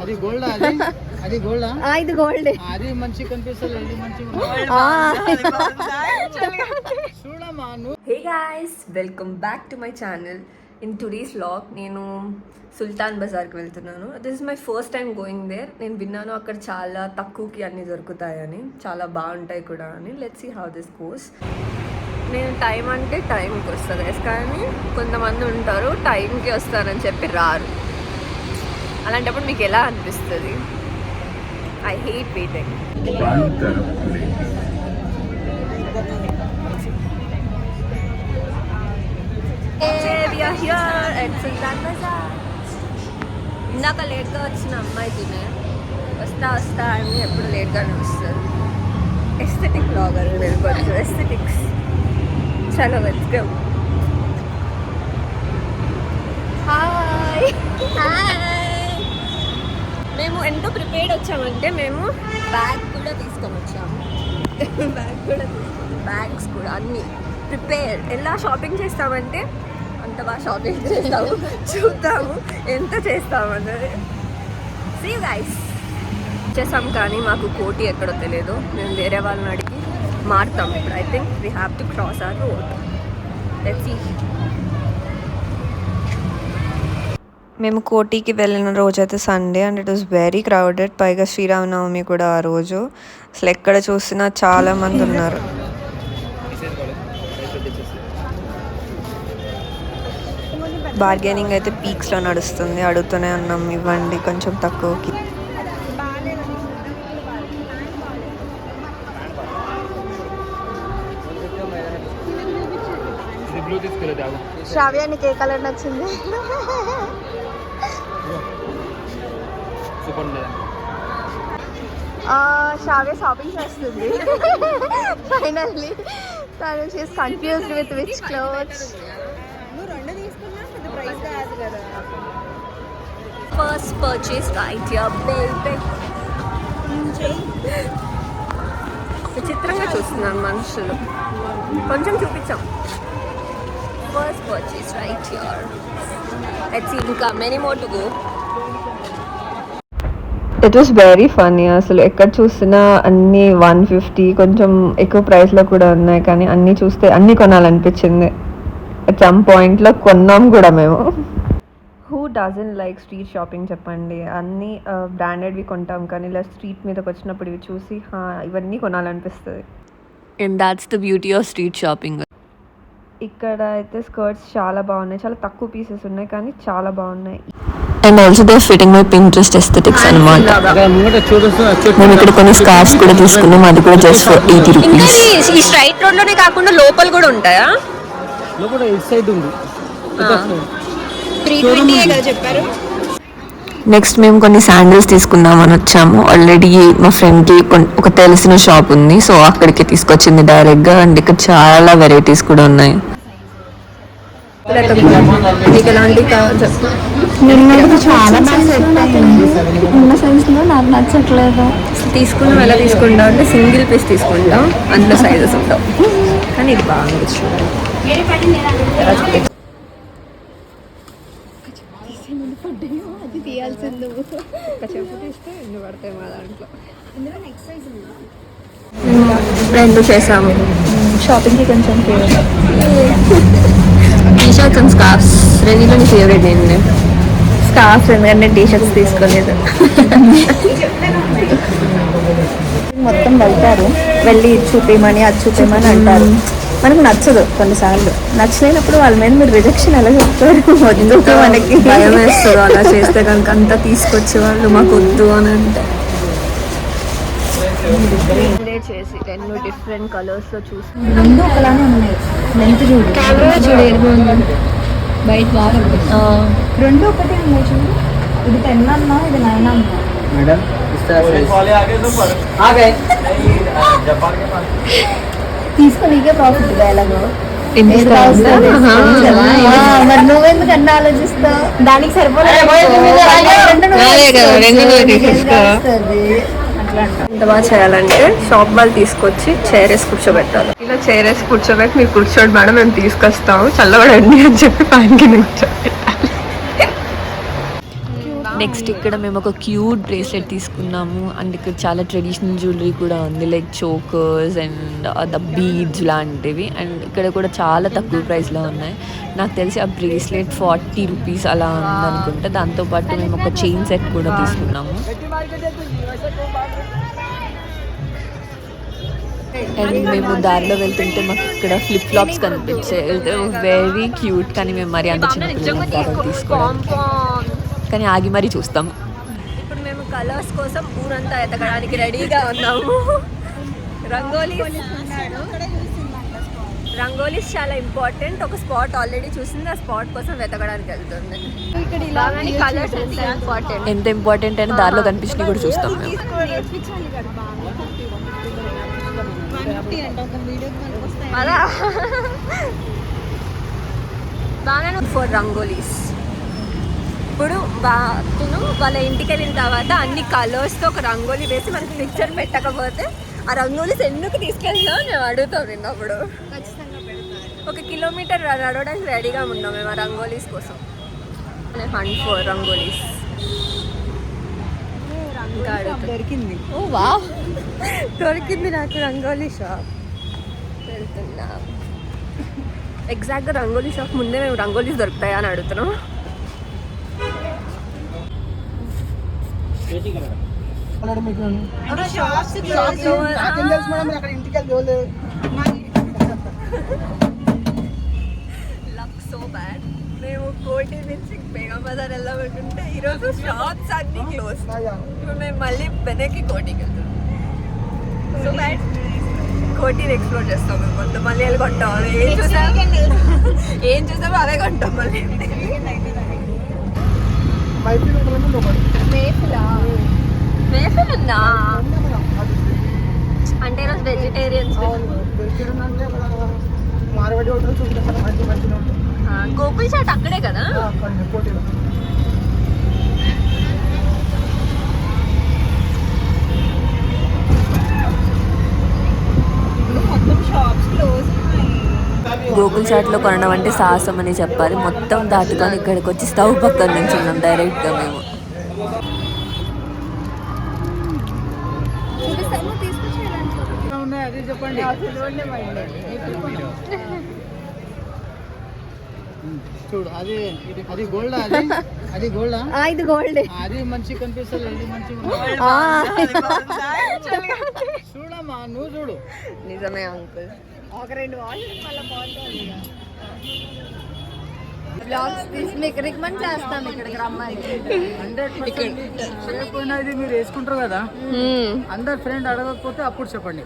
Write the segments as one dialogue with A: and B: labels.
A: అది గోల్డ్ అది గోల్డ్
B: ఇది గోల్డ్
A: అది మంచి కనిపిస్తుంది ఇది మంచి చూడమ్మా నువ్వు.
B: Hey guys, welcome back to my channel. In today's vlog నేను సుల్తాన్ బజార్కి వెళ్తున్నాను. This is my first time going there. నేను విన్నాను అక్కడ చాలా తక్కువకి అన్నీ దొరుకుతాయని, చాలా బాగుంటాయి కూడా అని. Let's see how this goes. నేను టైం అంటే టైంకి వస్తుంది గైస్, కానీ కొంతమంది ఉంటారు టైంకి వస్తారని చెప్పి రారు. అలాంటప్పుడు మీకు ఎలా అనిపిస్తుంది? I hate waiting. ఇందాక లేట్గా వచ్చిన అమ్మాయి తినే వస్తా అని ఎప్పుడు లేట్గానే వస్తారు. ఎస్థెటిక్ బ్లాగర్ వెళ్ళిపోవచ్చు. ఎస్థెటిక్స్ చాలా వెల్కమ్. హాయ్ మేము ఎంతో ప్రిపేర్డ్ వచ్చామంటే మేము బ్యాగ్ కూడా తీసుకొని వచ్చాము. బ్యాగ్స్ కూడా అన్నీ ప్రిపేర్. ఎలా షాపింగ్ చేస్తామంటే అంత బాగా షాపింగ్ చేస్తాము. చూద్దాము ఎంత చేస్తామన్నది. See you guys. చేసాం కానీ మాకు కోటి ఎక్కడో తెలియదు. మేము వేరే వాళ్ళని అడిగి మారుతాం ఇప్పుడు. I think we have to cross our road. Let's see.
C: మేము కోటికి వెళ్ళిన రోజు అయితే Sunday and it was very crowded. పైగా శ్రీరామనవమి కూడా ఆ రోజు. అసలు ఎక్కడ చూసినా చాలా మంది ఉన్నారు. బార్గెనింగ్ అయితే పీక్స్లో నడుస్తుంది. అడుగుతూనే ఉన్నాం, ఇవ్వండి కొంచెం తక్కువకి.
B: శ్రావ్యానికి ఏ కలర్ నచ్చింది? శ్రావ్య షాపింగ్ చేస్తుంది ఫైనల్లీ. తను she's confused with which clothes. First purchase right here baby. విచిత్రంగా చూస్తున్నాను మనుషులు. కొంచెం చూపించాం. First purchase right here. Let's see ఇంకా many more to go.
C: It was very funny. అసలు ఎక్కడ చూసినా అన్నీ 150, కొంచెం ఎక్కువ ప్రైస్లో కూడా ఉన్నాయి. కానీ అన్నీ చూస్తే అన్నీ కొనాలనిపించింది. అట్ సమ్ పాయింట్లో కొన్నాం కూడా మేము. Who doesn't like street shopping చెప్పండి? అన్నీ బ్రాండెడ్వి కొంటాం, కానీ ఇలా స్ట్రీట్ మీదకి వచ్చినప్పుడు ఇవి చూసి ఇవన్నీ కొనాలనిపిస్తుంది.
B: And that's the beauty of street shopping.
C: ఇక్కడ అయితే స్కర్ట్స్ చాలా బాగున్నాయి. చాలా తక్కువ పీసెస్ ఉన్నాయి కానీ చాలా బాగున్నాయి.
B: And also they fitting my Pinterest aesthetics అన్నమాట. మేము ఇక్కడ కొన్ని స్కార్ఫ్స్ కూడా తీసుకున్నాం. అది కూడా జస్ట్ ఫర్ 80 రూపీస్. ఈ స్ట్రైట్ రోడ్ లోనే కాకుండా లోపల కూడా ఉంటాయా?
A: లోపల ఇట్ సైడ్ ఉంది.
B: 320 కదా చెప్పారు. నెక్స్ట్ మేము కొన్ని శాండిల్స్ తీసుకుందామని వచ్చాము. ఆల్రెడీ మా ఫ్రెండ్కి ఒక తెలిసిన షాప్ ఉంది, సో అక్కడికి తీసుకొచ్చింది డైరెక్ట్గా. అండ్ ఇక్కడ చాలా వెరైటీస్ కూడా ఉన్నాయి.
C: మీకు ఎలాంటి కావాలి?
B: చాలా ఉన్న సైజులో నాకు నచ్చట్లేదు. తీసుకున్నాం. ఎలా తీసుకుంటాం అంటే సింగిల్ పీస్ తీసుకుంటాం, అందులో సైజెస్ ఉంటాం. కానీ ఇది బాగుంది చూడండి. అది తీయాల్సింది ఒక చెప్పు తీస్తే ఎన్ని పడతాయి మా దాంట్లో. రెండు చేసాము. షాపింగ్కి కొంచెం టీ షర్ట్స్ అండ్ స్కార్ఫ్స్ రెండింటిలో నీ ఫేవరెట్ ఏంటి? స్కార్ఫ్స్, ఎందుకంటే టీ షర్ట్స్ తీసుకోలేదు. మొత్తం వెళ్తారు, వెళ్ళి చూపించమని అది చూపించమని అంటారు. మనకు నచ్చదు కొన్నిసార్లు. నచ్చలేనప్పుడు వాళ్ళ మీద మీరు రిజెక్షన్ ఎలా చెప్తారు? వద్దు, మనకి భయం వేస్తారు అలా చేస్తే కనుక. అంతా తీసుకొచ్చే వాళ్ళు మాకు వద్దు అని అంటే చేసి 10 డిఫరెంట్ కలర్స్ లో చూసి రెండు ఒకలానే ఉన్నాయి. కెమెరా చూడు బయట రెండు ఒకటే ఉన్నాయి. చూడు, ఇది 10 అన్నా, ఇది 9 అన్నా. మేడం తీసుకొని నీకే ప్రాఫిట్ ఎలాగో. మరి నువ్వెందుకు అన్న ఆలోచిస్తావు? దానికి సరిపోలేదు. ఎంత బాగా చేయాలంటే షాప్ వాళ్ళు తీసుకొచ్చి చైర్ వేసి కూర్చోబెట్టాలి. ఇలా చైర్ వేసి కూర్చోబెట్టి మీరు కూర్చోండి మేడం, మేము తీసుకొస్తాము, చల్లబడండి అని చెప్పి ఫ్యాన్ కింద కూర్చోబెట్టాలి.
C: నెక్స్ట్ ఇక్కడ మేము ఒక క్యూట్ బ్రేస్లెట్ తీసుకున్నాము అండ్ ఇక్కడ చాలా ట్రెడిషనల్ జ్యువెలరీ కూడా ఉంది like chokers and the beads లాంటివి అండ్ ఇక్కడ కూడా చాలా తక్కువ ప్రైస్లో ఉన్నాయి. నాకు తెలిసి ఆ బ్రేస్లెట్ 40 రూపీస్ అలా ఉందనుకుంటా. దాంతోపాటు మేము ఒక చైన్ సెట్ కూడా తీసుకున్నాము. అండ్ మేము దారిలో వెళ్తుంటే మాకు ఇక్కడ ఫ్లిప్ ఫ్లాప్స్ కనిపించాయి. వెరీ క్యూట్, కానీ మేము మరి అంత చిన్న పిల్లలు తీసుకోవడానికి కానీ ఆగి మరీ చూస్తాం.
B: ఇప్పుడు మేము కలర్స్ కోసం ఊరంతా ఎతకడానికి రెడీగా ఉన్నాము. రంగోలీస్ చాలా ఇంపార్టెంట్. ఒక స్పాట్ ఆల్రెడీ చూసింది, ఆ స్పాట్ కోసం వెతకడానికి వెళ్తుంది. Colours important.
C: ఎంత ఇంపార్టెంట్ అని దారిలో కనిపించినవి కూడా చూస్తాం మేము.
B: అలా బాగా ఫర్ రంగోలీస్. ఇప్పుడు తిను వాళ్ళ ఇంటికి వెళ్ళిన తర్వాత అన్ని కలర్స్తో ఒక రంగోలీ వేసి మనకి పిక్చర్ పెట్టకపోతే ఆ రంగోలీస్ ఎందుకు తీసుకెళ్తావు నేను అడుగుతావు. నిన్నప్పుడు 1 కిలోమీటర్ నడవడానికి రెడీగా ఉన్నాం మేము ఆ రంగోలీస్ కోసం. హంట్ ఫర్ రంగోలీస్
A: దొరికింది.
B: ఓ వా దొరికింది నాకు రంగోలీ షాప్. వెళ్తున్నా ఎగ్జాక్ట్గా రంగోలీ షాప్ ముందే మేము రంగోలీస్ దొరుకుతాయా అని అడుగుతున్నాం. Luck so bad. మేము కోటి నుంచి బేగం బజార్ వెళ్ళబెట్టుంటే ఈరోజు షాప్స్ అన్ని క్లోజ్. ఇప్పుడు మేము మళ్ళీ వెనక్కి కోటికి వెళ్తాం. So bad. కోటిని ఎక్స్ప్లోర్ చేస్తాం మేము మొత్తం. మళ్ళీ వెళ్ళి కొంటాం. ఏం చూసామో అవే కొంటాం మళ్ళీ. మేఫిల్ ఉందా అంటే ఈరోజు వెజిటేరియన్స్. గోకుల్ చాట్ అక్కడే కదా.
C: గోకుల్ చాట్లో కొనడం అంటే సాహసం అని చెప్పాలి. మొత్తం దాటుకొని ఇక్కడికి వచ్చి స్టవ్ పక్కన నుంచి ఉన్నాం డైరెక్ట్గా మేము.
A: అది చెప్పండి. చూడు అది అది గోల్డ్. అది గోల్డ్.
B: ఇది గోల్డ్.
A: అది మంచి కనిపిస్తుంది. ఇది మంచి చూడమ్మా, నువ్వు చూడు.
B: నిజమే అంకుల్. ఒక 2 వాళ్ళు మళ్ళీ బాగుంటుంది. బ్లాగ్స్ తీసి మీకు రికమెండ్ చేస్తాం ఇక్కడికి రమ్మని.
A: 100% చేయకపోయినా ఇది మీరు వేసుకుంటారు కదా. అందరు ఫ్రెండ్ అడగకపోతే అప్పుడు చెప్పండి.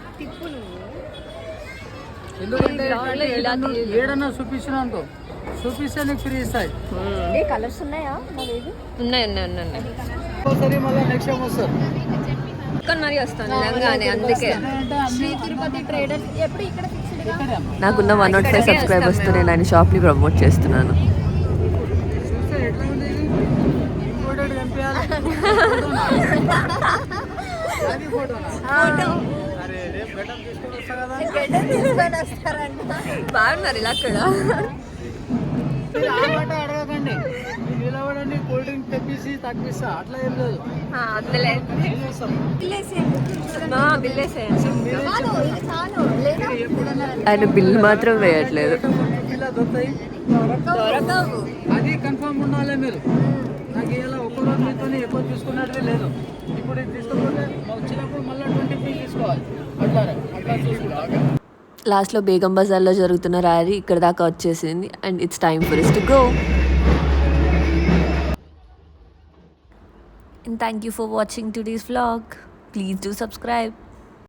A: ఎందుకంటే ఏడన్నా చూపిస్తున్నా అనుకో, చూపిస్తే నీకు ఫ్రీ ఇస్తాయి.
B: కలర్స్ ఉన్నాయా? ఉన్నాయి.
A: ఒకసారి మళ్ళీ నెక్స్ట్ టైం వస్తారు.
B: మరి వస్తాను నిజంగానే. అందుకే
A: శ్రీ తిరుపతి ట్రేడర్స్ ఎప్పుడు ఇక్కడ
C: నాకున్న 105 సబ్స్క్రైబర్స్తో నేను ఆయన షాప్ని ప్రమోట్ చేస్తున్నాను.
B: బాగున్నారు ఇలా అక్కడ.
A: అడగకండి, నిలబడండి, కూల్ డ్రింక్ తెప్పిసి తగ్గిస్తా అట్లా ఏం లేదు.
C: ఆయన బిల్ మాత్రం వేయట్లేదు.
A: అది కన్ఫర్మ్ ఉండాలి మీరు. నాకు ఇలా ఒక్కరోజు మీతో ఎక్కువ తీసుకున్నట్లే లేదు. ఇప్పుడు ఇది తీసుకోకపోతే వచ్చినప్పుడు మళ్ళీ 20 తీసుకోవాలి. అట్లా తీసుకుంటా.
C: లాస్ట్లో బేగం బజార్లో జరుగుతున్న ర్యాలీ ఇక్కడ దాకా వచ్చేసింది and it's time for us to go. And thank you for watching today's vlog. Please do subscribe.